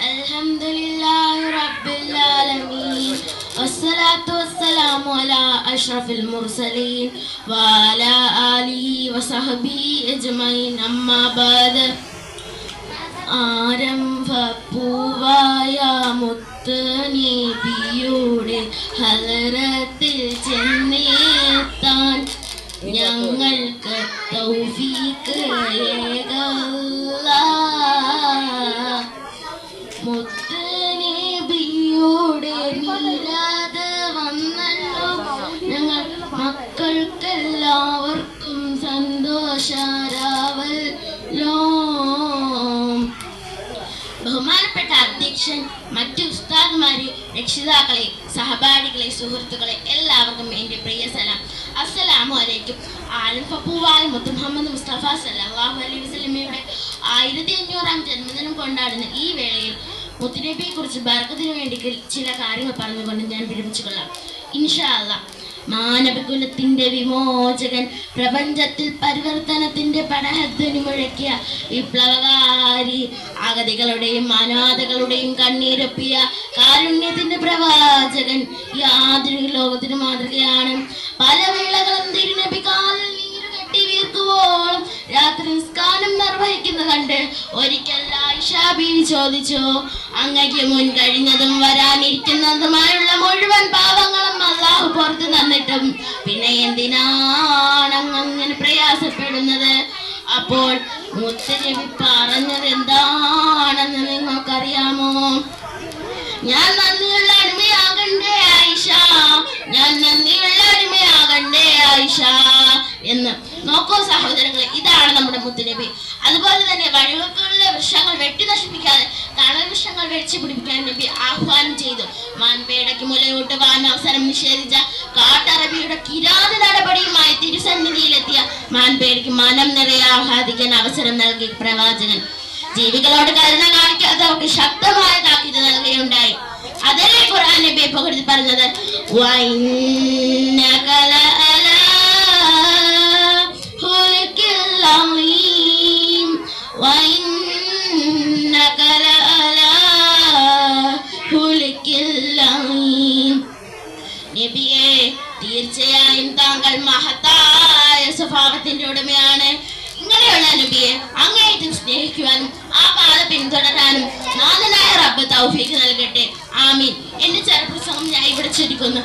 അൽഹംദുലില്ലാഹി റബ്ബിൽ ആലമീൻ വസ്സലാത്തു വസ്സലാമു അലാ അഷ്റഫിൽ മുർസലീൻ വഅലാ ആലിഹി വസഹബിഹി അജ്മഈൻ അമ്മാ ബഅദ്. ആരംഭപ്പൂവായ മുത്ത് നബിയുടെ ഹളറത്തിൽ ചെന്നെത്താൻ ഞങ്ങൾക്ക് തൗഫീഖ് ഏകല്ലാഹ്. മുത്ത് നബിയുടെ മീലാദ് വന്നല്ലോ, ഞങ്ങൾ മക്കൾക്കെല്ലാവർക്കും സന്തോഷരാവല്ലോ. ബഹുമാനപ്പെട്ട അധ്യക്ഷൻ, മറ്റു ഉസ്താദ്മാരെ, രക്ഷിതാക്കളെ, സഹപാഠികളെ, സുഹൃത്തുക്കളെ, എല്ലാവർക്കും എൻ്റെ പ്രിയ സലാം. അസ്സലാമു അലൈക്കും. ആലംഫപ്പൂവായ മുത്ത് മുഹമ്മദ് മുസ്തഫ സല്ലല്ലാഹു അലൈഹി വസല്ലമയുടെ 1500-ാം ജന്മദിനം കൊണ്ടാടുന്ന ഈ വേളയിൽ മുത്തുനബിയെ കുറിച്ച് ബർക്കത്തിന് വേണ്ടി ചില കാര്യങ്ങൾ പറഞ്ഞുകൊണ്ട് ഞാൻ വിരമിച്ചുകൊള്ളാം ഇൻഷാ അല്ലാഹ്. മാനവകുലത്തിന്റെ വിമോചകൻ, പ്രപഞ്ചത്തിൽ പരിവർത്തനത്തിന്റെ പടഹധ്വനി മുഴക്കിയ വിപ്ലവകാരി, അഗതികളുടെയും അനാഥകളുടെയും കണ്ണീരൊപ്പിയ കാരുണ്യത്തിന്റെ പ്രവാചകൻ, ഈ ആധുനിക ലോകത്തിന് മാതൃകയാണ്. പല വേളകളും തിരുനബി കാലിൽ നീര് കെട്ടി വീർക്കുവോളം രാത്രി നിസ്കാരം നിർവഹിക്കുന്ന കണ്ട് ഒരിക്കൽ ആയിഷ ബീവി ചോദിച്ചു, അങ്ങയ്ക്ക് മുൻ കഴിഞ്ഞതും വരാനിരിക്കുന്നതുമായുള്ള മുഴുവൻ പാവങ്ങളും അല്ലാഹു പുറത്തു തന്നിട്ടും പിന്നെ എന്തിനാണ് അങ്ങനെ പ്രയാസപ്പെടുന്നത്? അപ്പോൾ മുത്തുനബി പറഞ്ഞത് എന്താണെന്ന് നിങ്ങൾക്കറിയാമോ? ഞാൻ നന്ദിയുള്ള അടിമയാകണ്ടേ ആയിഷ, ഞാൻ നന്ദിയുള്ള അടിമയാകണ്ടേ ആയിഷ എന്ന്. നോക്കൂ സഹോദരങ്ങളെ, ഇതാണ് നമ്മുടെ മുത്തുനബി. അതുപോലെ തന്നെ വഴിവെക്കുകളിലെ വൃക്ഷങ്ങൾ വെട്ടി നശിപ്പിക്കാതെ തണൽ വൃക്ഷങ്ങൾ വെച്ച് പിടിപ്പിക്കാൻ നബി ആഹ്വാനം ചെയ്തു. മാൻപേടയ്ക്ക് മുലയൂട്ടുവാൻ അവസരം നിഷേധിച്ച കാട്ടറബിയുടെ കിരാത നടപടിയുമായി തിരുസന്നിധിയിലെത്തിയ മാൻപേടയ്ക്ക് മനം നിറയെ ആഹ്ലാദിക്കാൻ അവസരം നൽകി പ്രവാചകൻ. ജീവികളോട് കരുണ കാണിക്കാതെ അവർക്ക് ശക്തമായ താക്കീത് നൽകുകയുണ്ടായി. അതല്ലേ ഖുർആൻ നബിയെ പുകഴ്ത്തി പറഞ്ഞത്, നബിയെ തീർച്ചയായും താങ്കൾ മഹത്തായ സ്വഭാവത്തിന്റെ ഉടമയാണ്. ഇങ്ങനെയുള്ള നബിയെ അങ്ങേയറ്റം സ്നേഹിക്കുവാനും ആ പാത പിന്തുടരാനും നാഥനായ റബ്ബ് തൗഫീഖ് നൽകട്ടെ. ആമീൻ. എന്റെ ചെറുപ്രസംഗം ഞാൻ ഇവിടെ ചുരുക്കുന്നു.